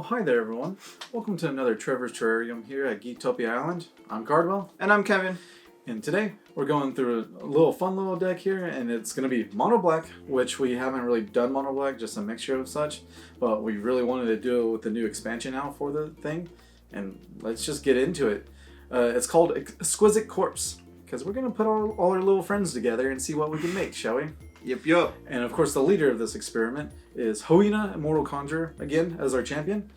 hi there everyone. Welcome to another Trevor's Terrarium here at Geektopia Island. I'm Gargoyle. And I'm Kevin. And today we're going through a fun little deck here, and it's going to be mono black, which we haven't really done mono black, just a mixture of such, but we really wanted to do it with the new expansion out for the thing, and let's just get into it. It's called Exquisite Corpse, because we're going to put all our little friends together and see what we can make, shall we? Yep. And of course the leader of this experiment is Hoenna, Immoral Conjurer, again as our champion.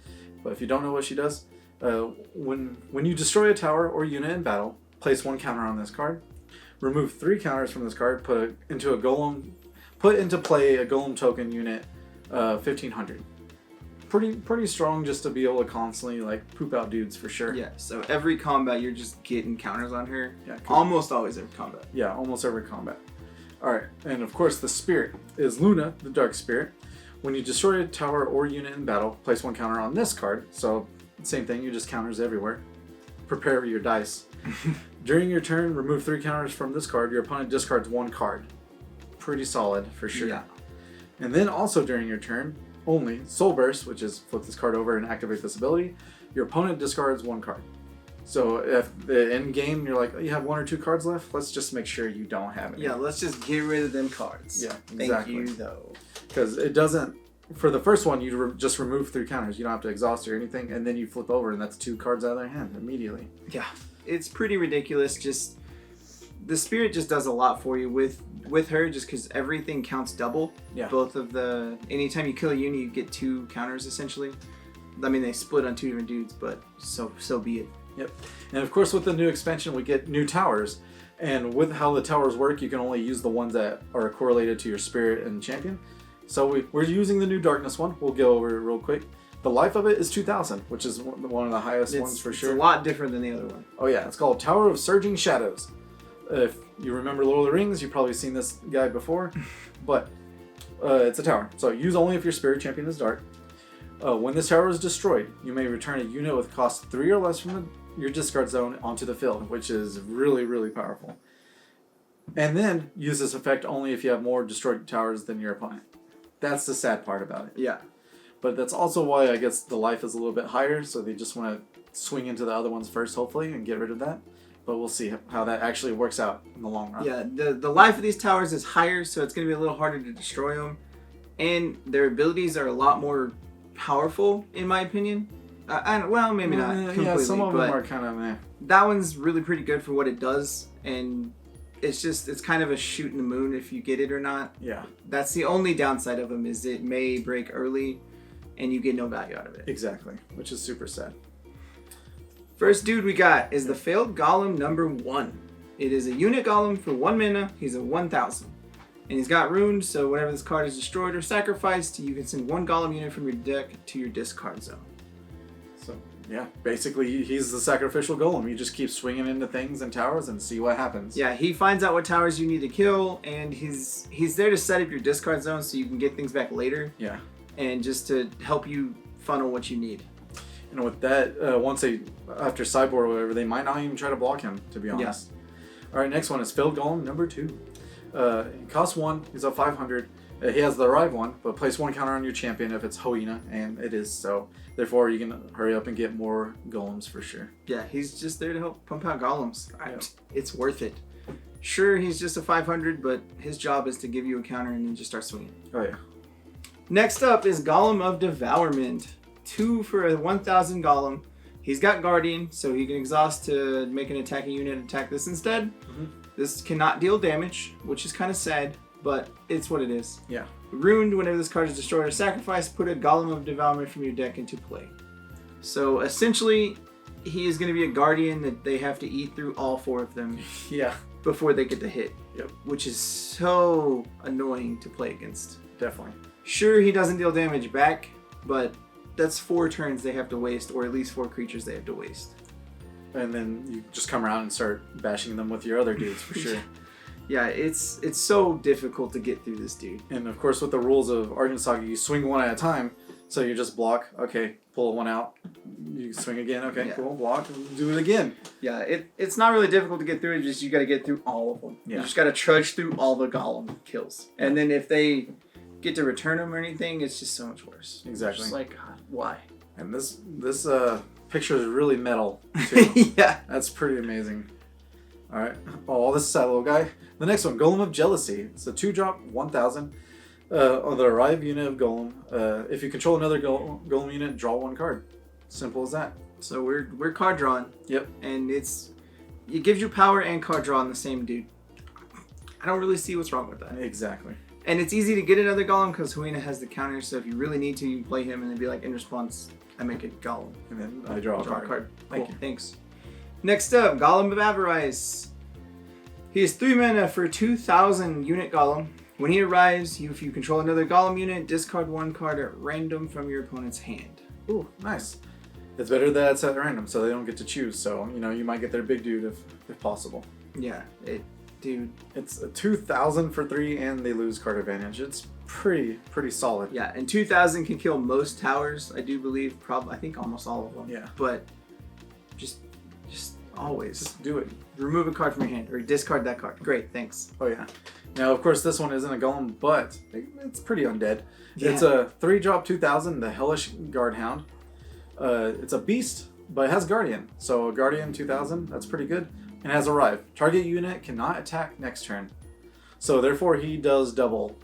But if you don't know what she does, when you destroy a tower or unit in battle, place one counter on this card. Remove 3 counters from this card. Put into play a golem token unit, 1500. Pretty strong just to be able to constantly poop out dudes for sure. Yeah. So every combat you're just getting counters on her. Yeah. Almost always every combat. Yeah, almost every combat. Alright, and of course the spirit is Luna, the dark spirit. When you destroy a tower or unit in battle, place one counter on this card. So, same thing, you just counters everywhere. Prepare your dice. During your turn, remove 3 counters from this card. Your opponent discards 1 card. Pretty solid, for sure. Yeah. And then also during your turn, only, Soul Burst, which is flip this card over and activate this ability, your opponent discards 1 card. So if the end game you're like, oh, you have 1 or 2 cards left, let's just make sure you don't have any. Yeah, let's just get rid of them cards. Yeah, exactly. Thank you, though. Because it doesn't, for the first one, you just remove 3 counters. You don't have to exhaust or anything, and then you flip over, and that's 2 cards out of their hand immediately. Yeah, it's pretty ridiculous. Just, the spirit just does a lot for you with her, just because everything counts double. Yeah. Anytime you kill a unit, you get 2 counters, essentially. I mean, they split on 2 different dudes, but so be it. Yep. And of course with the new expansion we get new towers, and with how the towers work you can only use the ones that are correlated to your spirit and champion. So we're using the new darkness one. We'll go over it real quick. The life of it is 2000, which is one of the highest ones for sure. It's a lot different than the other one. Oh yeah, it's called Tower of Surging Shadows. If you remember Lord of the Rings, you've probably seen this guy before, but it's a tower. So use only if your spirit champion is dark. When this tower is destroyed, you may return a unit with cost 3 or less from your discard zone onto the field, which is really, really powerful. And then use this effect only if you have more destroyed towers than your opponent. That's the sad part about it. Yeah. But that's also why I guess the life is a little bit higher, so they just want to swing into the other ones first, hopefully, and get rid of that. But we'll see how that actually works out in the long run. Yeah, the life of these towers is higher, so it's going to be a little harder to destroy them. And their abilities are a lot more powerful, in my opinion. Well, maybe not completely. Yeah, some of them are kind of meh. That one's really pretty good for what it does, and it's kind of a shoot in the moon if you get it or not. Yeah. That's the only downside of them, is it may break early, and you get no value out of it. Exactly, which is super sad. First dude we got is the Failed Golem number 1. It is a unit golem for 1 mana. He's a 1000. And he's got runes, so whenever this card is destroyed or sacrificed, you can send 1 golem unit from your deck to your discard zone. So, yeah, basically he's the sacrificial golem. You just keep swinging into things and towers and see what happens. Yeah, he finds out what towers you need to kill, and he's there to set up your discard zone so you can get things back later. Yeah. And just to help you funnel what you need. And with that, after sideboard or whatever, they might not even try to block him, to be honest. Yeah. Alright, next one is Failed Golem number 2. It costs 1, he's a 500. He has the arrive one, but place 1 counter on your champion if it's Hoenna, and it is, so therefore you can hurry up and get more golems for sure. Yeah, he's just there to help pump out golems. It's worth it. Sure, he's just a 500, but his job is to give you a counter and then just start swinging. Oh yeah. Next up is Golem of Devourment. 2 for a 1000 golem. He's got Guardian, so he can exhaust to make an attacking unit attack this instead. Mm-hmm. This cannot deal damage, which is kind of sad, but it's what it is. Yeah. Ruined, whenever this card is destroyed or sacrificed, put a Golem of Devourment from your deck into play. So essentially, he is going to be a Guardian that they have to eat through all 4 of them. Yeah. Before they get to hit. Yep. Which is so annoying to play against. Definitely. Sure, he doesn't deal damage back, but that's 4 turns they have to waste, or at least 4 creatures they have to waste. And then you just come around and start bashing them with your other dudes for sure. Yeah, it's so difficult to get through this dude. And of course with the rules of Argent Saga, you swing 1 at a time, so you just block, okay, pull 1 out, you swing again, okay, cool, block, do it again. Yeah, it's not really difficult to get through, it's just you gotta get through all of them. Yeah. You just gotta trudge through all the golem kills. And then if they get to return them or anything, it's just so much worse. Exactly. It's just like, God, why? And this picture is really metal too. Yeah. That's pretty amazing. All right. Oh, this is that little guy. The next one, Golem of Jealousy. It's a 2-drop, 1,000. On the arrive unit of Golem. If you control another Golem unit, draw 1 card. Simple as that. So we're card drawing. Yep. And it gives you power and card draw on the same dude. I don't really see what's wrong with that. Exactly. And it's easy to get another Golem because Hoenna has the counter, so if you really need to, you can play him and then be like, in response, I make a Golem. And then I draw a card. Thank you. Thanks. Next up, Golem of Avarice. He is 3 mana for 2,000 unit Golem. When he arrives, if you control another Golem unit, discard 1 card at random from your opponent's hand. Ooh, nice. It's better that it's at random, so they don't get to choose. So, you might get their big dude if possible. Yeah, dude. It's a 2,000 for 3, and they lose card advantage. It's pretty solid. Yeah, and 2,000 can kill most towers, I do believe. I think almost all of them. Yeah. But just always Just do it. remove a card from your hand or discard that card. Great, thanks. Oh yeah. Now, of course, this one isn't a Golem, but it's pretty undead. Yeah. It's a 3-drop 2,000, the Hellish Guardhound. It's a beast, but it has Guardian. So a Guardian 2,000, that's pretty good. And it has Arrive. Target unit cannot attack next turn. So therefore, he does double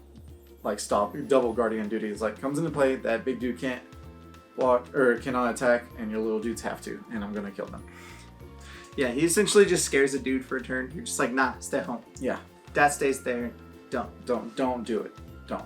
Guardian duties. Like, comes into play, that big dude can't block or cannot attack, and your little dudes have to, and I'm gonna kill them. Yeah, he essentially just scares a dude for a turn. You're just like, nah, stay home. Yeah. That stays there. Don't do it. Don't.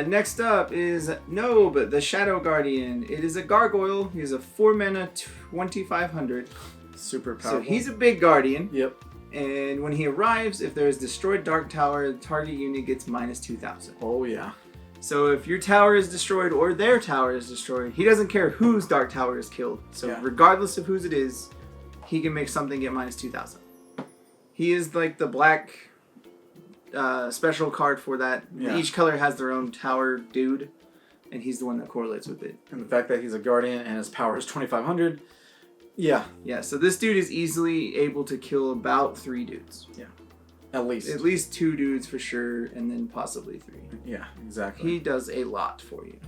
Next up is Nobe, the Shadow Guardian. It is a Gargoyle. He's a 4 mana, 2,500. Super powerful. So he's a big Guardian. Yep. And when he arrives, if there is destroyed Dark Tower, the target unit gets minus 2,000. Oh yeah. So if your tower is destroyed or their tower is destroyed, he doesn't care whose Dark Tower is killed. So regardless of whose it is, he can make something get minus 2,000. He is like the black special card for that. Yeah. Each color has their own tower dude, and he's the one that correlates with it. And the fact that he's a Guardian and his power is 2,500. Yeah. Yeah, so this dude is easily able to kill about 3 dudes. Yeah. At least 2 dudes for sure, and then possibly 3. Yeah, exactly. He does a lot for you.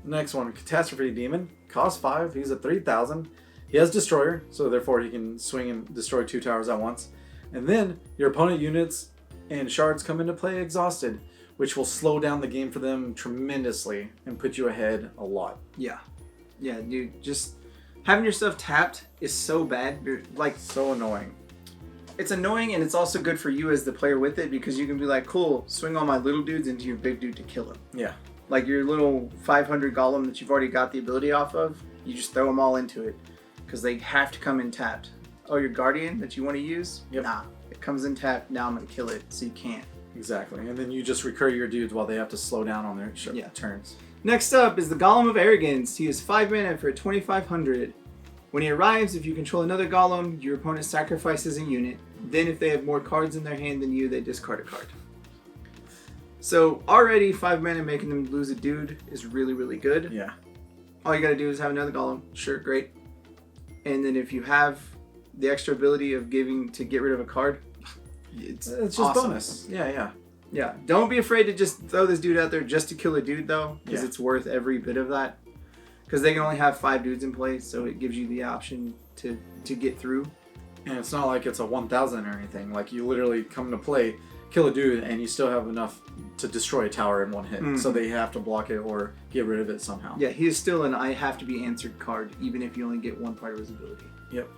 Next one, Catastrophe Demon. Cost 5. He's a 3,000. He has Destroyer, so therefore he can swing and destroy 2 towers at once. And then your opponent units and shards come into play exhausted, which will slow down the game for them tremendously and put you ahead a lot. Yeah. Yeah, dude, just having your stuff tapped is so bad. You're like, so annoying. It's annoying, and it's also good for you as the player with it, because you can be like, cool, swing all my little dudes into your big dude to kill him. Yeah. Like your little 500 Golem that you've already got the ability off of, you just throw them all into it, because they have to come in tapped. Oh, your Guardian that you want to use? Yep. Nah, it comes in tapped, now I'm going to kill it, so you can't. Exactly, and then you just recur your dudes while they have to slow down on their turns. Next up is the Golem of Arrogance. He is 5 mana for 2,500. When he arrives, if you control another Golem, your opponent sacrifices a unit. Then if they have more cards in their hand than you, they discard a card. So already 5 mana making them lose a dude is really, really good. Yeah. All you gotta do is have another Golem. Sure, great. And then if you have the extra ability of giving to get rid of a card, it's just awesome. Bonus. Yeah. Yeah. Don't be afraid to just throw this dude out there just to kill a dude though, because it's worth every bit of that. Because they can only have 5 dudes in play, so it gives you the option to get through. And it's not like it's a 1,000 or anything. Like, you literally come to play, kill a dude, and you still have enough to destroy a tower in one hit. Mm-hmm. So they have to block it or get rid of it somehow. Yeah, he is still an I have to be answered card, even if you only get one part of his ability. Yep.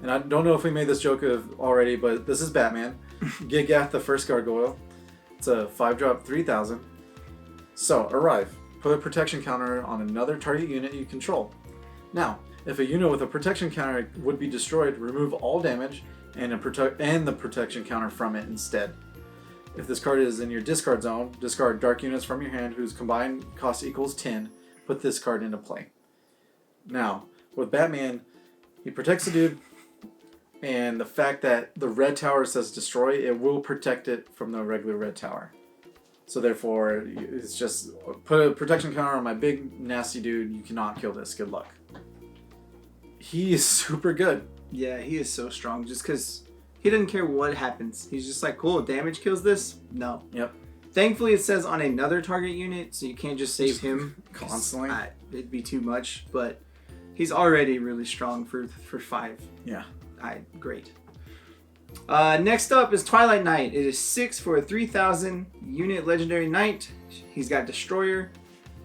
And I don't know if we made this joke already, but this is Batman. Gigath, the first Gargoyle. It's a 5-drop 3,000. So, arrive. Put a protection counter on another target unit you control. Now, if a unit with a protection counter would be destroyed, remove all damage and the protection counter from it instead. If this card is in your discard zone, discard dark units from your hand whose combined cost equals 10. Put this card into play. Now, with Batman, he protects the dude, and the fact that the red tower says destroy, it will protect it from the regular red tower. So therefore, it's just put a protection counter on my big nasty dude. You cannot kill this. Good luck. He is super good. Yeah, he is so strong. Just because he doesn't care what happens. He's just like, cool, damage kills this? No. Yep. Thankfully, it says on another target unit, so you can't just save him constantly. it'd be too much, but he's already really strong for 5. Yeah. Great. Next up is Twilight Knight. It is 6 for a 3,000 unit legendary knight. He's got Destroyer,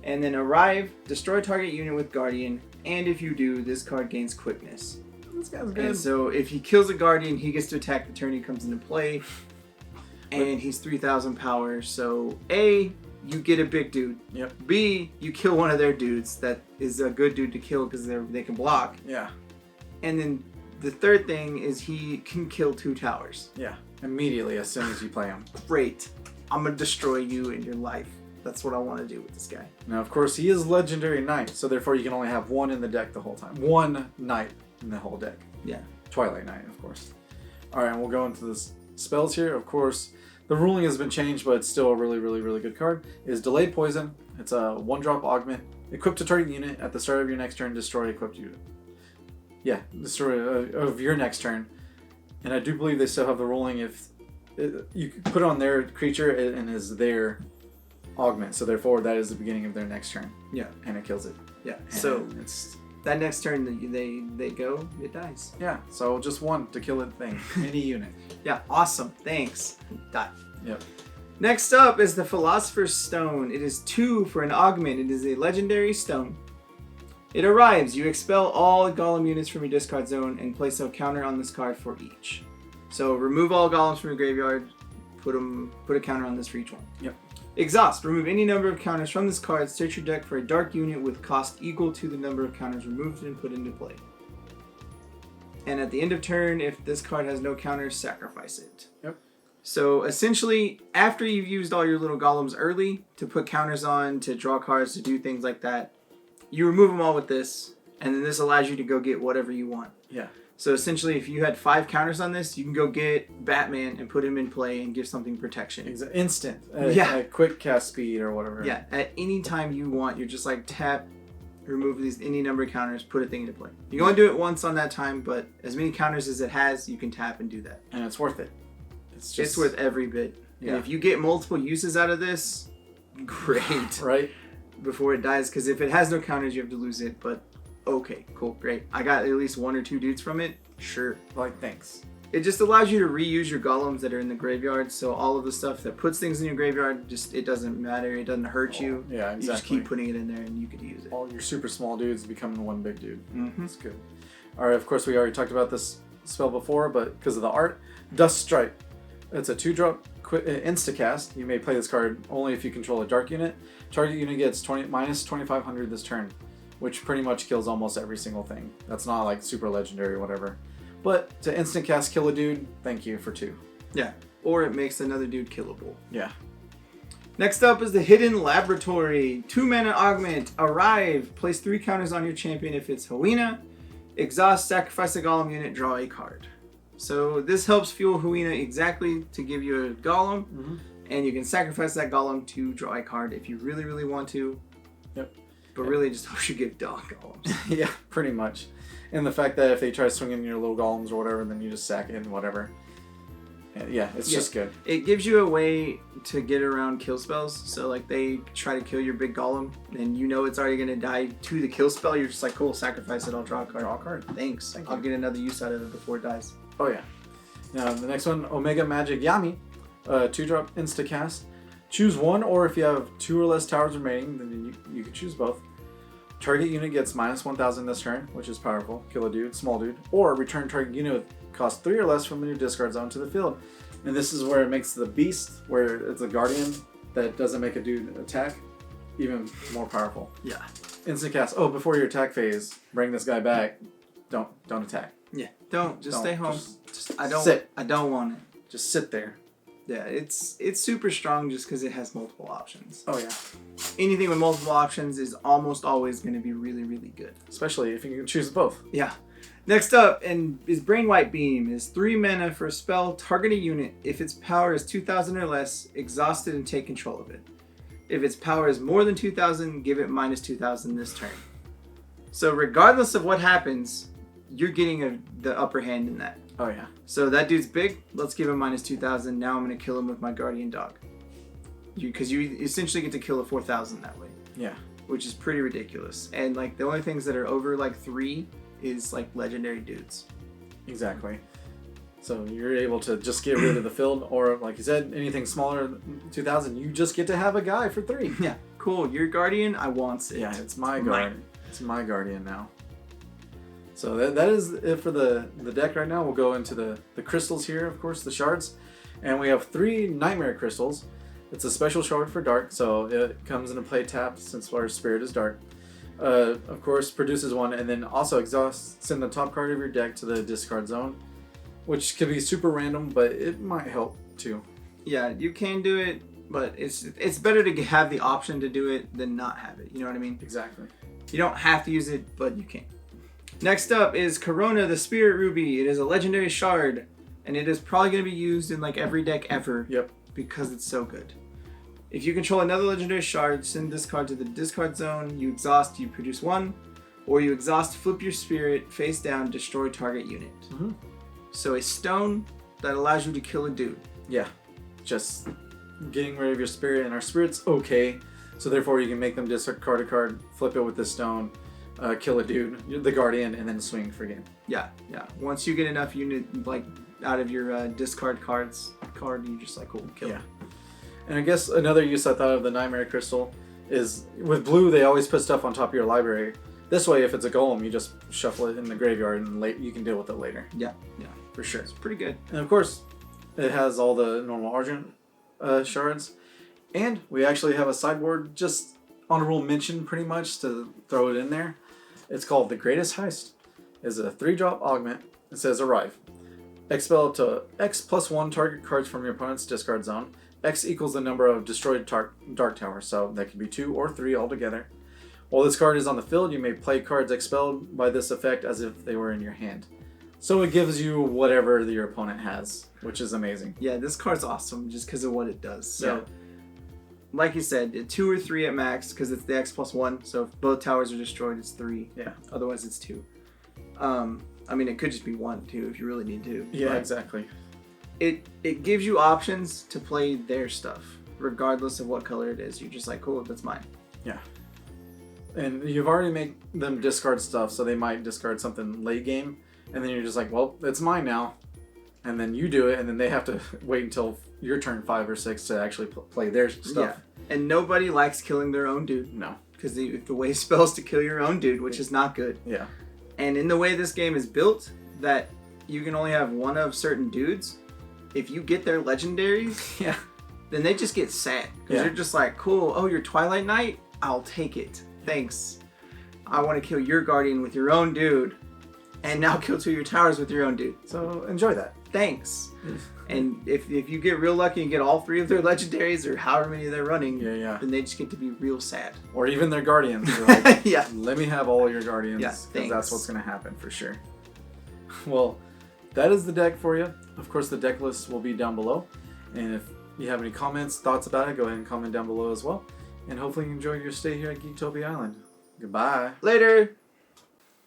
and then arrive, destroy target unit with Guardian, and if you do, this card gains quickness. This guy's good. And so if he kills a Guardian, he gets to attack the turn he comes into play, and he's 3,000 power. So A, you get a big dude. Yep. B, you kill one of their dudes that is a good dude to kill because they can block. Yeah. And then the third thing is he can kill 2 towers. Yeah. Immediately as soon as you play him. Great. I'm going to destroy you and your life. That's what I want to do with this guy. Now, of course, he is Legendary Knight, so therefore you can only have one in the deck the whole time. One Knight in the whole deck. Yeah. Twilight Knight, of course. Alright, and we'll go into the spells here. Of course, the ruling has been changed, but it's still a really, really, really good card. Is Delayed Poison. It's a 1-drop augment. Equip to target unit at the start of your next turn, destroy equipped unit. Yeah, destroy of your next turn. And I do believe they still have the ruling if you put on their creature and is their augment, so therefore that is the beginning of their next turn. Yeah. And it kills it. Yeah. And So it's that next turn they go, it dies. yeah, so just one to kill it thing. Any unit. Yeah, awesome. Thanks. Die. Yep. Next up is the Philosopher's Stone. It is 2 for an augment. It is a legendary stone. It arrives. You expel all Golem units from your discard zone and place a counter on this card for each. So remove all Golems from your graveyard. Put a counter on this for each one. Yep. Exhaust. Remove any number of counters from this card. Search your deck for a dark unit with cost equal to the number of counters removed and put into play. And at the end of turn, if this card has no counters, sacrifice it. Yep. So essentially, after you've used all your little golems early to put counters on, to draw cards, to do things like that, you remove them all with this, and then this allows you to go get whatever you want. Yeah. So essentially, if you had 5 counters on this, you can go get Batman and put him in play and give something protection. Instant. Yeah. Quick cast speed or whatever. Yeah, at any time you want, you're just like tap, remove any number of counters, put a thing into play. You can only do it once on that time, but as many counters as it has, you can tap and do that. And it's worth it. It's worth every bit. Yeah. And if you get multiple uses out of this, great. Right? Before it dies, because if it has no counters, you have to lose it, but okay, cool, great. I got at least 1 or 2 dudes from it, sure. Like, thanks. It just allows you to reuse your golems that are in the graveyard, so all of the stuff that puts things in your graveyard, it doesn't matter, it doesn't hurt you. Yeah, exactly. You just keep putting it in there and you could use it. All your super small dudes becoming one big dude. Mm-hmm. That's good. Alright, of course we already talked about this spell before, but because of the art, Dusk Strike. It's a 2-drop Instacast. You may play this card only if you control a dark unit. Target unit gets minus 2,500 this turn, which pretty much kills almost every single thing. That's not like super legendary or whatever. But to instant cast kill a dude, thank you for 2. Yeah, or it makes another dude killable. Yeah. Next up is the Hidden Laboratory. 2-mana augment. Arrive. Place 3 counters on your champion if it's Hoenna. Exhaust, sacrifice a golem unit, draw a card. So this helps fuel Hoenna exactly to give you a golem. Mm-hmm. And you can sacrifice that golem to draw a card if you really, really want to. Yep. But really just helps you give dog golems. Yeah, pretty much. And the fact that if they try swinging your little golems or whatever, then you just sack it and whatever. Yeah, it's just good. It gives you a way to get around kill spells. So like they try to kill your big golem and you know it's already going to die to the kill spell. You're just like, cool, sacrifice it, I'll draw a card. Draw a card. Thanks. Thank I'll you. get another use out of it before it dies. Oh yeah. Now the next one, Omega Magic Yami. 2-drop Instacast. Choose one, or if you have 2 or less towers remaining, then you can choose both. Target unit gets minus 1,000 this turn, which is powerful. Kill a dude, small dude. Or return target unit with cost 3 or less from your discard zone to the field. And this is where it makes the beast, where it's a guardian that doesn't make a dude attack, even more powerful. Yeah. Instant cast. Oh, before your attack phase, bring this guy back. Don't attack. Yeah. Don't stay home. I don't want it. Just sit there. Yeah, it's super strong just because it has multiple options. Oh yeah. Anything with multiple options is almost always going to be really, really good. Especially if you can choose both. Yeah. Next up is Brainwipe Beam. Is 3 mana for a spell. Target a unit. If its power is 2,000 or less, exhaust it and take control of it. If its power is more than 2,000, give it minus 2,000 this turn. So regardless of what happens, you're getting the upper hand in that. Oh yeah. So that dude's big. Let's give him minus 2,000. Now I'm going to kill him with my guardian dog. Because you essentially get to kill a 4,000 that way. Yeah. which is pretty ridiculous. And like the only things that are over like 3 is like legendary dudes. Exactly. So you're able to just get rid of the field, or like you said, anything smaller than 2,000, you just get to have a guy for 3. Yeah, cool. Your guardian, I want it. Yeah, it's my guardian. It's my guardian now. So that is it for the deck right now. We'll go into the crystals here, of course, the shards. And we have 3 Nightmare Crystals. It's a special shard for dark, so it comes into play tapped since our spirit is dark. Of course, produces 1, and then also exhausts, send the top card of your deck to the discard zone, which could be super random, but it might help too. Yeah, you can do it, but it's better to have the option to do it than not have it. You know what I mean? Exactly. You don't have to use it, but you can. Next up is Corona, the Spirit Ruby. It is a legendary shard, and it is probably going to be used in like every deck ever. Yep. Because it's so good. If you control another legendary shard, send this card to the discard zone. You exhaust, you produce 1, or you exhaust, flip your spirit face down, destroy target unit. Mm-hmm. So a stone that allows you to kill a dude. Yeah, just getting rid of your spirit, and our spirit's okay, so therefore you can make them discard a card, flip it with the stone, kill a dude, the guardian, and then swing for game. Yeah. Once you get enough unit like out of your discard card, you just like cool, kill it. And I guess another use I thought of the Nightmare Crystal is with blue they always put stuff on top of your library. This way, if it's a golem, you just shuffle it in the graveyard and you can deal with it later. Yeah, for sure. It's pretty good. And of course, it has all the normal Argent shards. And we actually have a sideboard, just honorable mention pretty much to throw it in there. It's called The Greatest Heist. It's a 3-drop augment. It says arrive. Expel up to X plus 1 target cards from your opponent's discard zone. X equals the number of destroyed dark towers, so that can be 2 or 3 altogether. While this card is on the field, you may play cards expelled by this effect as if they were in your hand. So it gives you whatever your opponent has, which is amazing. Yeah, this card's awesome just because of what it does. So, like you said, 2 or 3 at max because it's the X plus 1. So if both towers are destroyed, it's 3. Yeah. Otherwise, it's 2. I mean, it could just be 1, too, if you really need to. Yeah, exactly. It gives you options to play their stuff, regardless of what color it is. You're just like, cool, that's mine. Yeah. And you've already made them discard stuff, so they might discard something late game, and then you're just like, well, it's mine now. And then you do it, and then they have to wait until your turn 5 or 6 to actually play their stuff. Yeah. And nobody likes killing their own dude. No. Because the way spells to kill your own dude, which is not good. Yeah. And in the way this game is built, that you can only have one of certain dudes, if you get their legendaries, then they just get sad. Because you're just like, cool, oh, you're Twilight Knight? I'll take it. Thanks. I want to kill your guardian with your own dude, and now kill 2 of your towers with your own dude. So enjoy that. Thanks. And if you get real lucky and get all 3 of their legendaries or however many they're running, then they just get to be real sad. Or even their guardians. They're like, yeah. Let me have all your guardians. Yeah, because that's what's going to happen for sure. Well, that is the deck for you. Of course, the deck list will be down below. And if you have any comments, thoughts about it, go ahead and comment down below as well. And hopefully you enjoy your stay here at Geektopia Island. Goodbye. Later.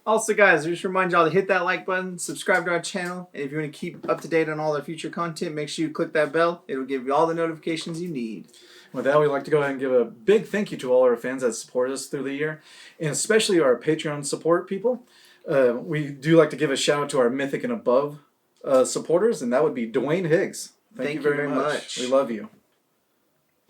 Also, guys, just remind y'all to hit that like button, subscribe to our channel, and if you want to keep up to date on all our future content, make sure you click that bell. It'll give you all the notifications you need. With that, we'd like to go ahead and give a big thank you to all our fans that support us through the year, and especially our Patreon support people. We do like to give a shout out to our Mythic and Above supporters, and that would be Dwayne Higgs. Thank you very much. We love you.